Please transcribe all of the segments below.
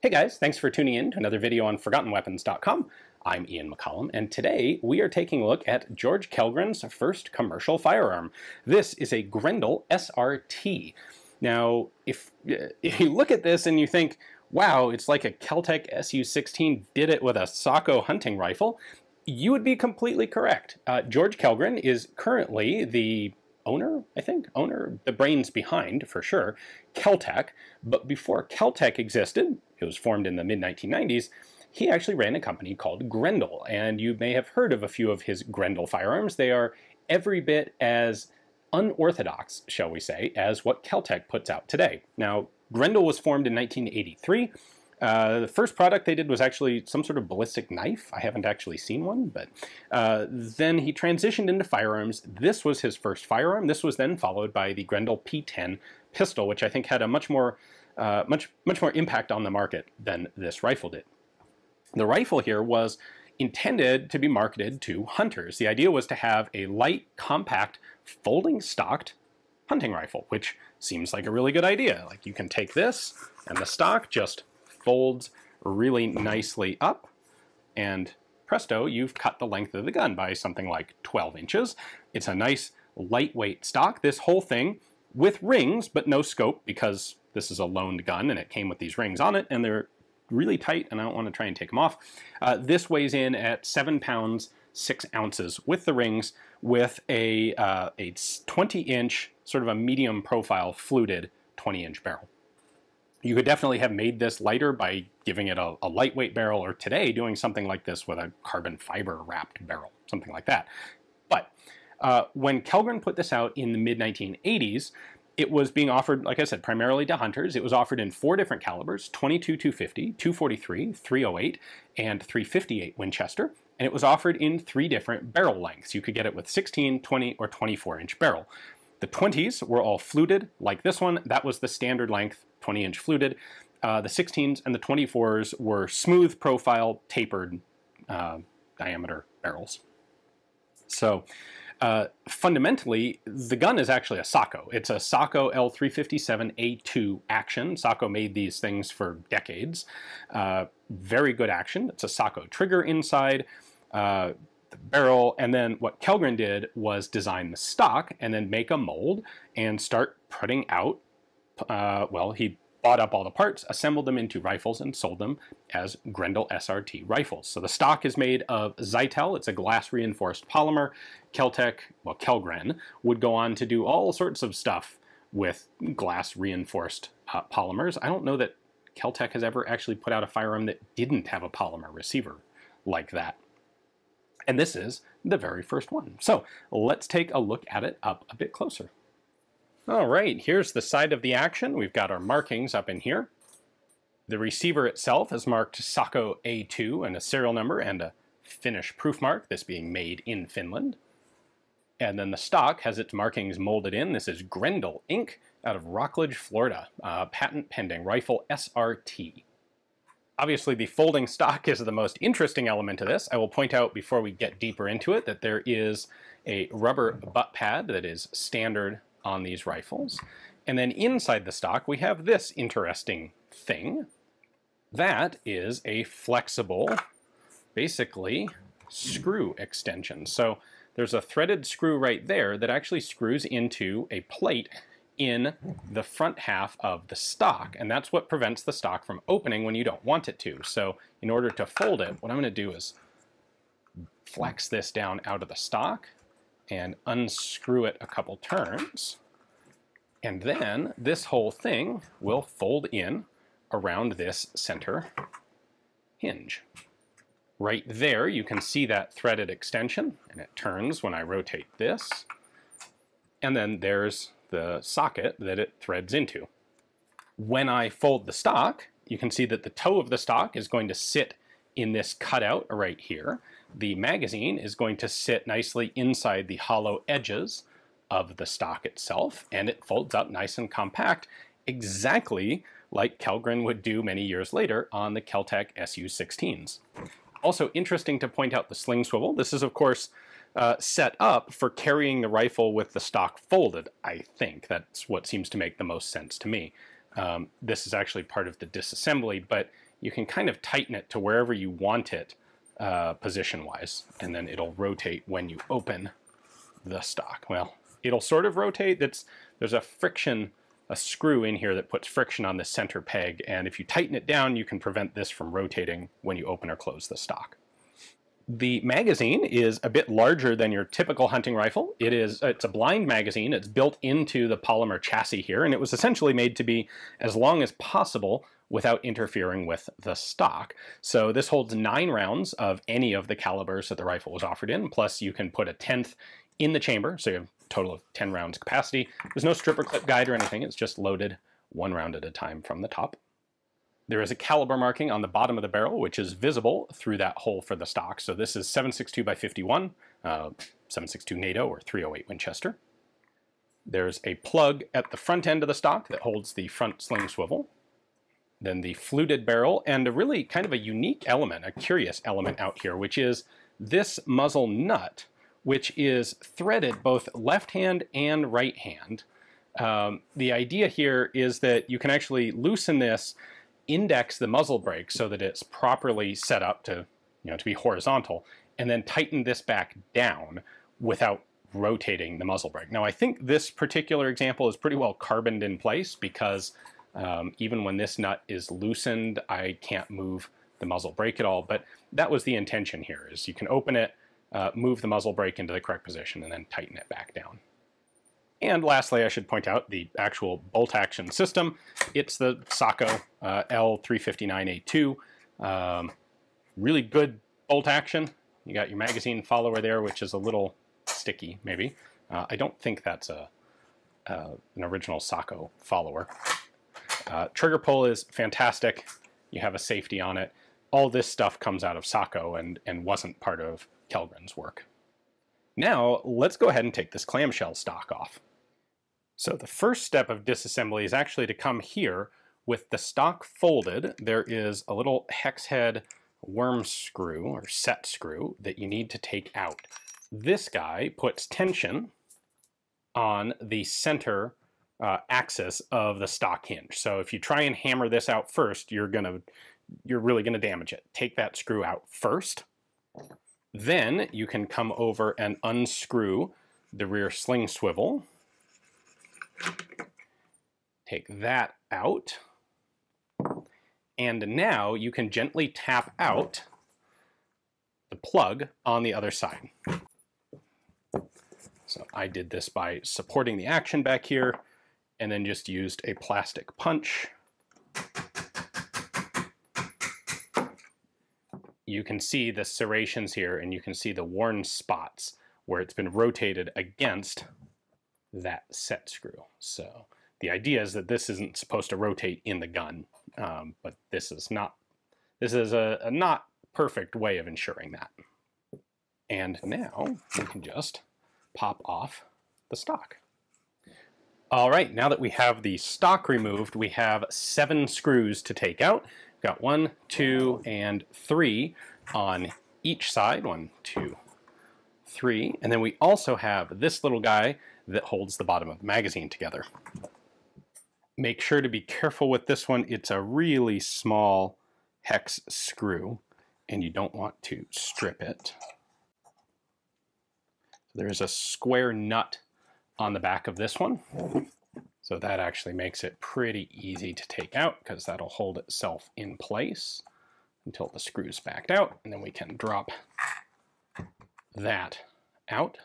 Hey guys, thanks for tuning in to another video on ForgottenWeapons.com. I'm Ian McCollum, and today we are taking a look at George Kellgren's first commercial firearm. This is a Grendel Srt. Now, if you look at this and you think, wow, it's like a KelTec SU-16 did it with a Sako hunting rifle, you would be completely correct. George Kellgren is currently the owner, the brains behind, for sure, KelTec. But before KelTec existed, it was formed in the mid-1990s, he actually ran a company called Grendel, and you may have heard of a few of his Grendel firearms. They are every bit as unorthodox, shall we say, as what KelTec puts out today. Now, Grendel was formed in 1983. The first product they did was actually some sort of ballistic knife. I haven't actually seen one, but then he transitioned into firearms. This was his first firearm. This was then followed by the Grendel P10 pistol, which I think had a much more impact on the market than this rifle did. The rifle here was intended to be marketed to hunters. The idea was to have a light, compact, folding stocked hunting rifle, which seems like a really good idea. Like, you can take this and the stock just folds really nicely up, and presto, you've cut the length of the gun by something like 12 inches. It's a nice lightweight stock. This whole thing with rings, but no scope, because this is a loaned gun and it came with these rings on it, and they're really tight and I don't want to try and take them off. This weighs in at 7 pounds 6 ounces with the rings, with a 20-inch, sort of a medium profile fluted 20-inch barrel. You could definitely have made this lighter by giving it a lightweight barrel, or today doing something like this with a carbon fiber wrapped barrel, something like that. But when Kellgren put this out in the mid-1980s, it was being offered, like I said, primarily to hunters. It was offered in 4 different calibers: .22 250, .243, .308, and .358 Winchester. And it was offered in 3 different barrel lengths. You could get it with 16, 20, or 24-inch barrel. The 20s were all fluted, like this one. That was the standard length, 20-inch fluted. The 16s and the 24s were smooth profile, tapered diameter barrels. So fundamentally, the gun is actually a Sako. It's a Sako L357A2 action. Sako made these things for decades. Very good action. It's a Sako trigger inside. The barrel, and then what Kellgren did was design the stock and then make a mold and start putting out, well, he bought up all the parts, assembled them into rifles, and sold them as Grendel Srt rifles. So the stock is made of Zytel. It's a glass-reinforced polymer. KelTec, well, Kellgren, would go on to do all sorts of stuff with glass-reinforced polymers. I don't know that KelTec has ever actually put out a firearm that didn't have a polymer receiver like that. And this is the very first one. So let's take a look at it up a bit closer. All right, here's the side of the action. We've got our markings up in here. The receiver itself is marked Sako AII and a serial number and a Finnish proof mark, this being made in Finland. And then the stock has its markings molded in. This is Grendel Inc. out of Rockledge, Florida, patent pending rifle SRT. Obviously, the folding stock is the most interesting element of this. I will point out before we get deeper into it that there is a rubber butt pad that is standard on these rifles. And then inside the stock, we have this interesting thing. That is a flexible, basically, screw extension. So there's a threaded screw right there that actually screws into a plate in the front half of the stock, and that's what prevents the stock from opening when you don't want it to. So in order to fold it, what I'm going to do is flex this down out of the stock and unscrew it a couple turns, and then this whole thing will fold in around this center hinge. Right there you can see that threaded extension, and it turns when I rotate this, and then there's the socket that it threads into. When I fold the stock, you can see that the toe of the stock is going to sit in this cutout right here. The magazine is going to sit nicely inside the hollow edges of the stock itself, and it folds up nice and compact, exactly like Kellgren would do many years later on the KelTec SU-16s. Also interesting to point out the sling swivel. This is, of course, set up for carrying the rifle with the stock folded, I think. That's what seems to make the most sense to me. This is actually part of the disassembly, but you can kind of tighten it to wherever you want it position-wise, and then it'll rotate when you open the stock. Well, it'll sort of rotate. There's a screw in here that puts friction on the center peg, and if you tighten it down, you can prevent this from rotating when you open or close the stock. The magazine is a bit larger than your typical hunting rifle. It's a blind magazine. It's built into the polymer chassis here, and it was essentially made to be as long as possible without interfering with the stock. So this holds 9 rounds of any of the calibers that the rifle was offered in, plus you can put a 10th in the chamber, so you have a total of 10 rounds capacity. There's no stripper clip guide or anything. It's just loaded 1 round at a time from the top. There is a caliber marking on the bottom of the barrel, which is visible through that hole for the stock. So this is 7.62 by 51, 7.62 NATO or 308 Winchester. There's a plug at the front end of the stock that holds the front sling swivel. Then the fluted barrel, and a really kind of a unique element, a curious element out here, which is this muzzle nut, which is threaded both left hand and right hand. The idea here is that you can actually loosen this, index the muzzle brake so that it's properly set up to be horizontal, and then tighten this back down without rotating the muzzle brake. Now I think this particular example is pretty well carboned in place because even when this nut is loosened, I can't move the muzzle brake at all, but that was the intention here, is you can open it, move the muzzle brake into the correct position, and then tighten it back down. And lastly, I should point out the actual bolt action system. It's the Sako L359A2. Really good bolt action. You got your magazine follower there, which is a little sticky, maybe. I don't think that's an original Sako follower. Trigger pull is fantastic. You have a safety on it. All this stuff comes out of Sako and wasn't part of Kellgren's work. Now, let's go ahead and take this clamshell stock off. So the first step of disassembly is actually to come here with the stock folded. There is a little hex head worm screw or set screw that you need to take out. This guy puts tension on the center axis of the stock hinge. So if you try and hammer this out first, you're really gonna damage it. Take that screw out first. Then you can come over and unscrew the rear sling swivel. Take that out. And now you can gently tap out the plug on the other side. So I did this by supporting the action back here and then just used a plastic punch. You can see the serrations here, and you can see the worn spots where it's been rotated against that set screw. So the idea is that this isn't supposed to rotate in the gun, but this is a not perfect way of ensuring that. And now we can just pop off the stock. All right, now that we have the stock removed, we have 7 screws to take out. We've got 1, 2, and 3 on each side. 1, 2, 3. And then we also have this little guy that holds the bottom of the magazine together. Make sure to be careful with this one. It's a really small hex screw, and you don't want to strip it. There's a square nut on the back of this one. So that actually makes it pretty easy to take out because that'll hold itself in place until the screw's backed out, and then we can drop that out.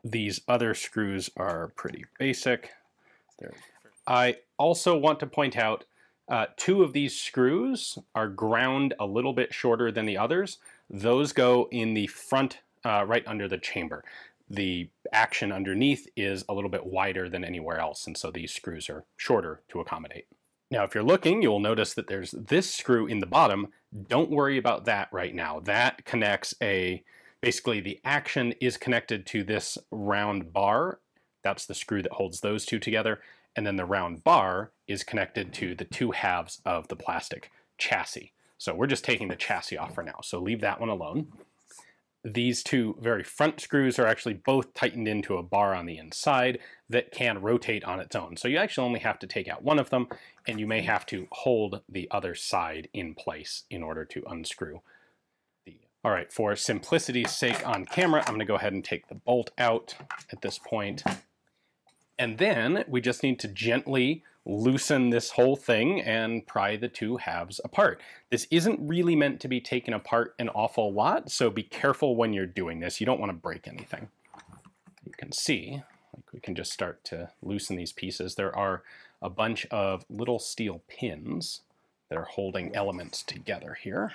These other screws are pretty basic. I also want to point out 2 of these screws are ground a little bit shorter than the others. Those go in the front right under the chamber. The action underneath is a little bit wider than anywhere else, and so these screws are shorter to accommodate. Now, if you're looking, you'll notice that there's this screw in the bottom. Don't worry about that right now. That connects basically the action is connected to this round bar. That's the screw that holds those 2 together. And then the round bar is connected to the 2 halves of the plastic chassis. So we're just taking the chassis off for now. So leave that one alone. These two very front screws are actually both tightened into a bar on the inside that can rotate on its own. So you actually only have to take out one of them, and you may have to hold the other side in place in order to unscrew. All right, for simplicity's sake on camera, I'm gonna go ahead and take the bolt out at this point. And then we just need to gently loosen this whole thing and pry the two halves apart. This isn't really meant to be taken apart an awful lot, so be careful when you're doing this. You don't want to break anything. You can see, like, we can just start to loosen these pieces. There are a bunch of little steel pins that are holding elements together here.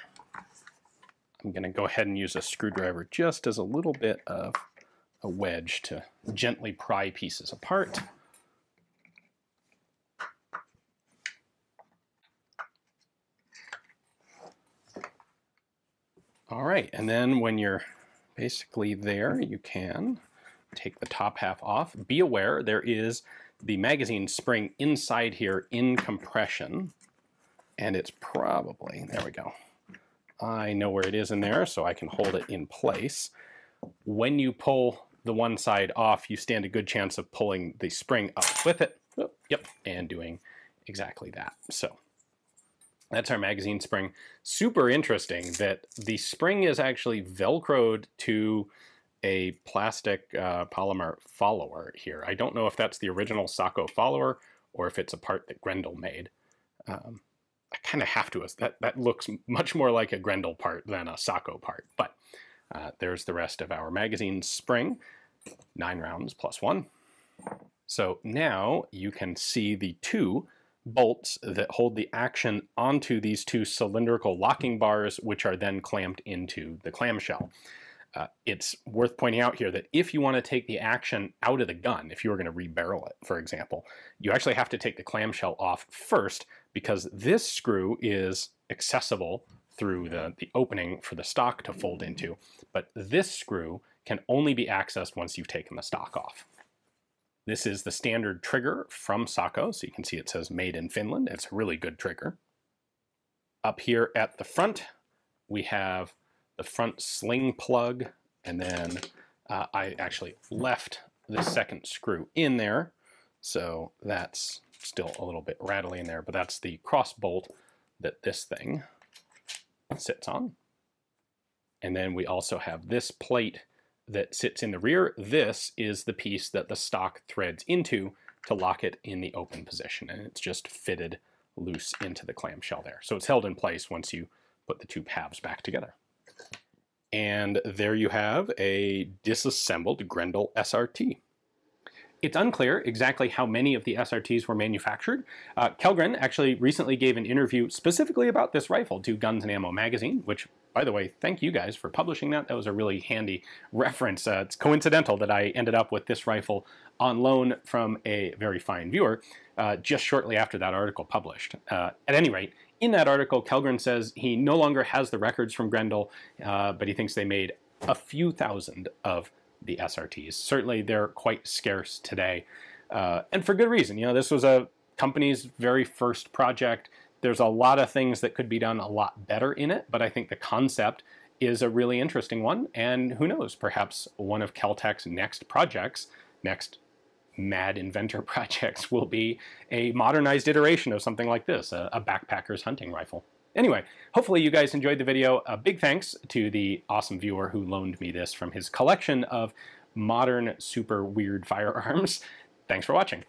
I'm going to go ahead and use a screwdriver just as a little bit of a wedge to gently pry pieces apart. All right, and then when you're basically there, you can take the top half off. Be aware there is the magazine spring inside here in compression, and it's probably, there we go. I know where it is in there, so I can hold it in place. When you pull the one side off, you stand a good chance of pulling the spring up with it. Oh, yep, and doing exactly that. So that's our magazine spring. Super interesting that the spring is actually Velcroed to a plastic polymer follower here. I don't know if that's the original Sako follower or if it's a part that Grendel made. I kind of have to, that looks much more like a Grendel part than a Sako part, but there's the rest of our magazine spring, 9 rounds plus 1. So now you can see the two bolts that hold the action onto these two cylindrical locking bars, which are then clamped into the clamshell. It's worth pointing out here that if you want to take the action out of the gun, if you were going to rebarrel it, for example, you actually have to take the clamshell off first, because this screw is accessible through the opening for the stock to fold into, but this screw can only be accessed once you've taken the stock off. This is the standard trigger from Sako, so you can see it says made in Finland. It's a really good trigger. Up here at the front, we have the front sling plug, and then I actually left the second screw in there, so that's still a little bit rattly in there, but that's the cross bolt that this thing sits on. And then we also have this plate that sits in the rear. This is the piece that the stock threads into to lock it in the open position, and it's just fitted loose into the clamshell there. So it's held in place once you put the two halves back together. And there you have a disassembled Grendel SRT. It's unclear exactly how many of the SRTs were manufactured. Kellgren actually recently gave an interview specifically about this rifle to Guns and Ammo magazine, which, by the way, thank you guys for publishing that. That was a really handy reference. It's coincidental that I ended up with this rifle on loan from a very fine viewer just shortly after that article published. At any rate, in that article, Kellgren says he no longer has the records from Grendel, but he thinks they made a few thousand of the SRTs. Certainly they're quite scarce today, and for good reason. You know, this was a company's very first project. There's a lot of things that could be done a lot better in it, but I think the concept is a really interesting one, and who knows, perhaps one of KelTec's next projects, next mad inventor projects, will be a modernized iteration of something like this, a backpacker's hunting rifle. Anyway, hopefully you guys enjoyed the video. A big thanks to the awesome viewer who loaned me this from his collection of modern, super weird firearms. Thanks for watching.